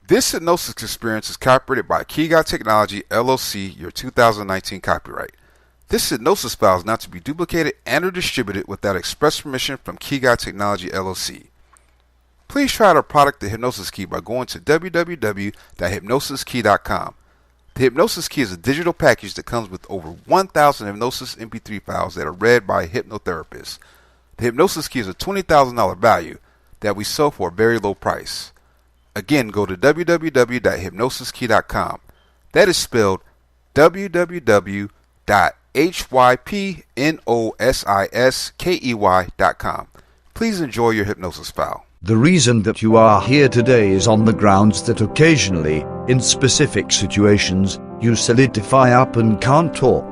This hypnosis experience is copyrighted by Key Guy Technology LLC, your 2019 copyright. This hypnosis file is not to be duplicated and or distributed without express permission from Key Guy Technology LLC. Please try out our product, the Hypnosis Key, by going to www.hypnosiskey.com. The Hypnosis Key is a digital package that comes with over 1,000 Hypnosis Mp3 files that are read by a hypnotherapist. The Hypnosis Key is a $20,000 value that we sell for a very low price. Again, go to www.hypnosiskey.com. That is spelled www.hypnosiskey.com. Please enjoy your hypnosis file. The reason that you are here today is on the grounds that occasionally, in specific situations, you solidify up and can't talk.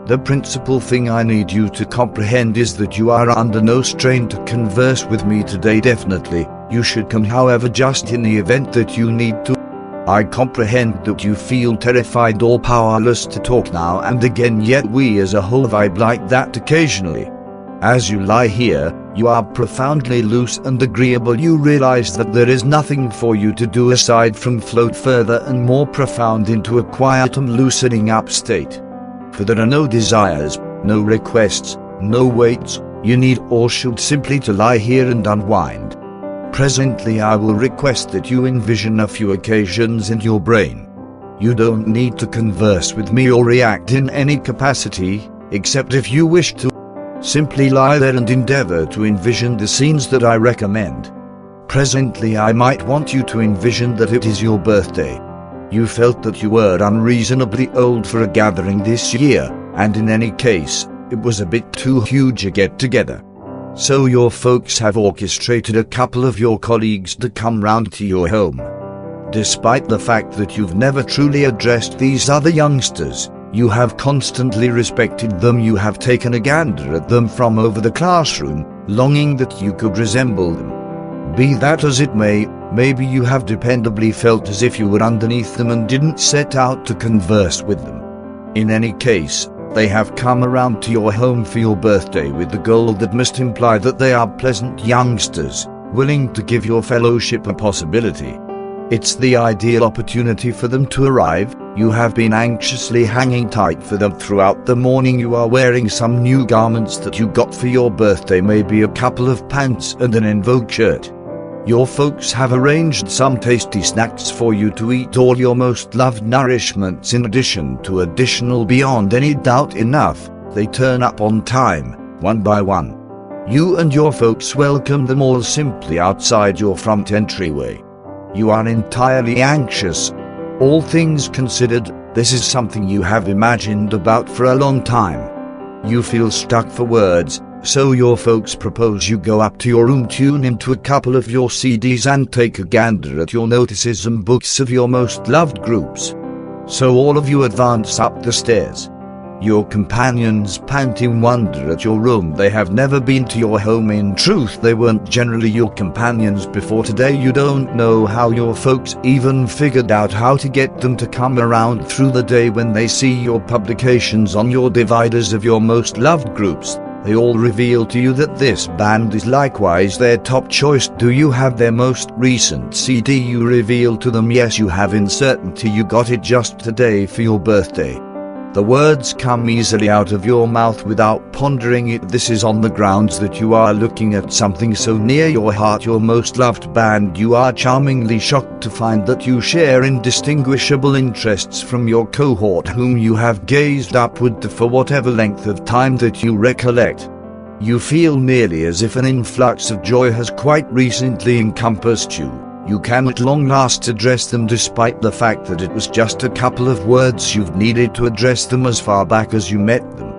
The principal thing I need you to comprehend is that you are under no strain to converse with me today. Definitely, you should come, however, just in the event that you need to. I comprehend that you feel terrified or powerless to talk now and again, yet we as a whole vibe like that occasionally. As you lie here, you are profoundly loose and agreeable. You realize that there is nothing for you to do aside from float further and more profound into a quiet and loosening up state. For there are no desires, no requests, no weights, you need or should simply to lie here and unwind. Presently I will request that you envision a few occasions in your brain. You don't need to converse with me or react in any capacity, except if you wish to. Simply lie there and endeavor to envision the scenes that I recommend. Presently I might want you to envision that it is your birthday. You felt that you were unreasonably old for a gathering this year, and in any case, it was a bit too huge a get-together. So your folks have orchestrated a couple of your colleagues to come round to your home. Despite the fact that you've never truly addressed these other youngsters, you have constantly respected them. You have taken a gander at them from over the classroom, longing that you could resemble them. Be that as it may, maybe you have dependably felt as if you were underneath them and didn't set out to converse with them. In any case, they have come around to your home for your birthday with the goal that must imply that they are pleasant youngsters, willing to give your fellowship a possibility. It's the ideal opportunity for them to arrive. You have been anxiously hanging tight for them throughout the morning. You are wearing some new garments that you got for your birthday, maybe a couple of pants and an en vogue shirt. Your folks have arranged some tasty snacks for you to eat, all your most loved nourishments in addition to additional beyond any doubt enough. They turn up on time, one by one. You and your folks welcome them all simply outside your front entryway. You are entirely anxious. All things considered, this is something you have imagined about for a long time. You feel stuck for words, so your folks propose you go up to your room, tune into a couple of your CDs and take a gander at your notices and books of your most loved groups. So all of you advance up the stairs. Your companions pant in wonder at your room. They have never been to your home. In truth, they weren't generally your companions before today. You don't know how your folks even figured out how to get them to come around through the day. When they see your publications on your dividers of your most loved groups, they all reveal to you that this band is likewise their top choice. Do you have their most recent CD? You reveal to them, yes, you have. In certainty, you got it just today for your birthday. The words come easily out of your mouth without pondering it. This is on the grounds that you are looking at something so near your heart, your most loved band. You are charmingly shocked to find that you share indistinguishable interests from your cohort, whom you have gazed upward to for whatever length of time that you recollect. You feel nearly as if an influx of joy has quite recently encompassed you. You can at long last address them, despite the fact that it was just a couple of words you've needed to address them as far back as you met them.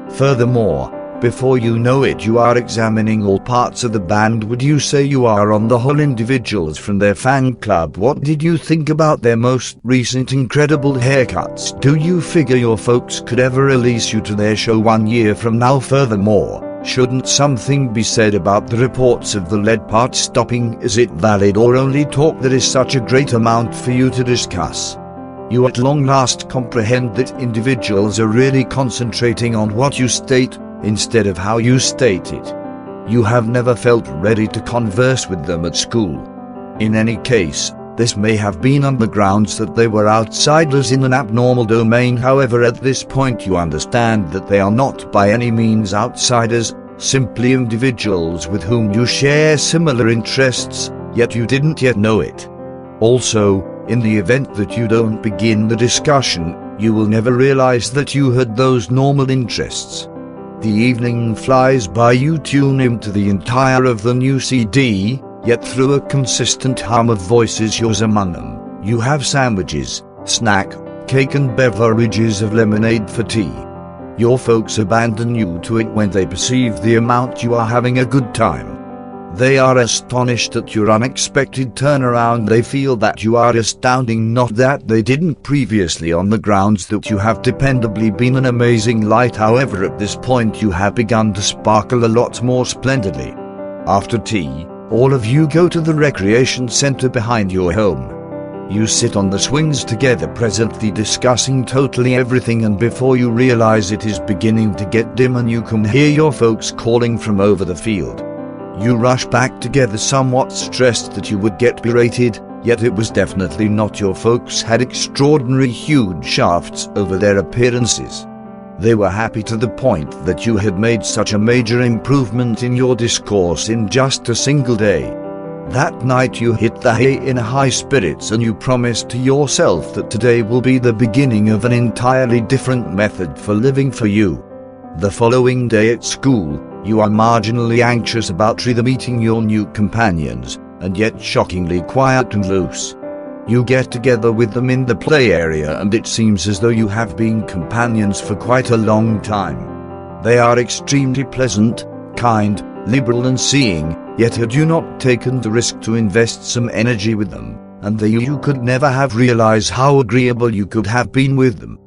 Furthermore, before you know it, you are examining all parts of the band. Would you say you are on the whole individuals from their fan club? What did you think about their most recent incredible haircuts? Do you figure your folks could ever release you to their show 1 year from now? Furthermore, shouldn't something be said about the reports of the lead part stopping? Is it valid or only talk that is such a great amount for you to discuss? You at long last comprehend that individuals are really concentrating on what you state, instead of how you state it. You have never felt ready to converse with them at school. In any case, This may have been on the grounds that they were outsiders in an abnormal domain. However, at this point you understand that they are not by any means outsiders, simply individuals with whom you share similar interests, yet you didn't yet know it. Also, in the event that you don't begin the discussion, you will never realize that you had those normal interests. The evening flies by, you tune into the entire of the new CD, yet through a consistent hum of voices yours among them, you have sandwiches, snack, cake and beverages of lemonade for tea. Your folks abandon you to it when they perceive the amount you are having a good time. They are astonished at your unexpected turnaround. They feel that you are astounding, not that they didn't previously, on the grounds that you have dependably been an amazing light. However, at this point you have begun to sparkle a lot more splendidly. After tea, all of you go to the recreation center behind your home. You sit on the swings together, presently discussing totally everything, and before you realize it is beginning to get dim and you can hear your folks calling from over the field. You rush back together, somewhat stressed that you would get berated, yet it was definitely not. Your folks had extraordinary huge shafts over their appearances. They were happy to the point that you had made such a major improvement in your discourse in just a single day. That night you hit the hay in high spirits, and you promised to yourself that today will be the beginning of an entirely different method for living for you. The following day at school, you are marginally anxious about meeting your new companions, and yet shockingly quiet and loose. You get together with them in the play area, and it seems as though you have been companions for quite a long time. They are extremely pleasant, kind, liberal and seeing, yet had you not taken the risk to invest some energy with them, and you could never have realized how agreeable you could have been with them.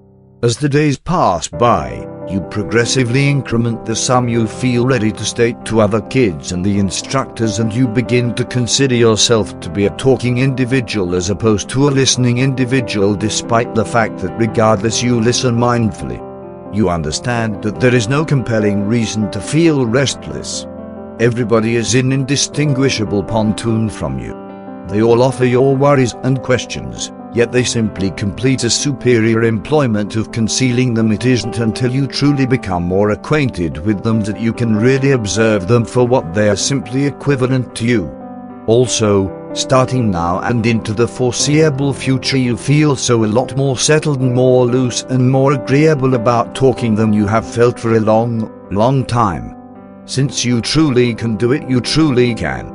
As the days pass by, you progressively increment the sum you feel ready to state to other kids and the instructors, and you begin to consider yourself to be a talking individual as opposed to a listening individual, despite the fact that regardless you listen mindfully. You understand that there is no compelling reason to feel restless. Everybody is in indistinguishable pontoon from you. They all offer your worries and questions, yet they simply complete a superior employment of concealing them. It isn't until you truly become more acquainted with them that you can really observe them for what they are, simply equivalent to you. Also, starting now and into the foreseeable future, you feel so a lot more settled and more loose and more agreeable about talking than you have felt for a long time. Since you truly can do it, you truly can.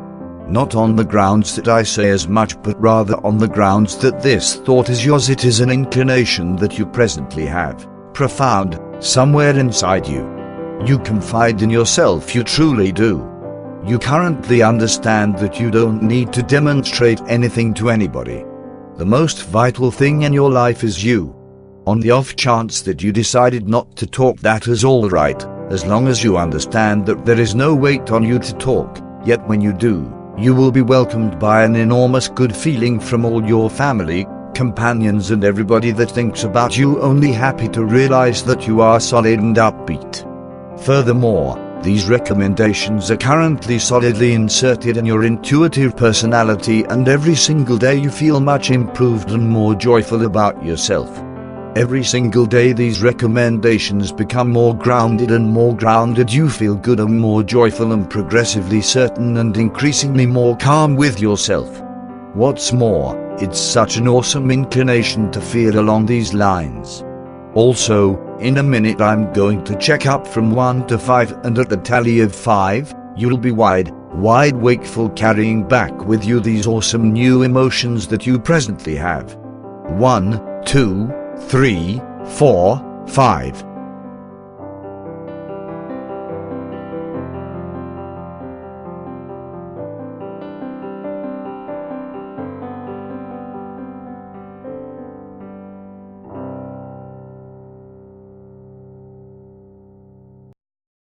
Not on the grounds that I say as much, but rather on the grounds that this thought is yours. It is an inclination that you presently have, profound, somewhere inside you. You confide in yourself, you truly do. You currently understand that you don't need to demonstrate anything to anybody. The most vital thing in your life is you. On the off chance that you decided not to talk, that is all right, as long as you understand that there is no weight on you to talk. Yet when you do, you will be welcomed by an enormous good feeling from all your family, companions and everybody that thinks about you, only happy to realize that you are solid and upbeat. Furthermore, these recommendations are currently solidly inserted in your intuitive personality, and every single day you feel much improved and more joyful about yourself. Every single day these recommendations become more grounded and more grounded. You feel good and more joyful and progressively certain and increasingly more calm with yourself. What's more, it's such an awesome inclination to feel along these lines. Also, in a minute I'm going to check up from 1 to 5, and at the tally of 5, you'll be wide wakeful, carrying back with you these awesome new emotions that you presently have. 1, 2, 3, 4, 5.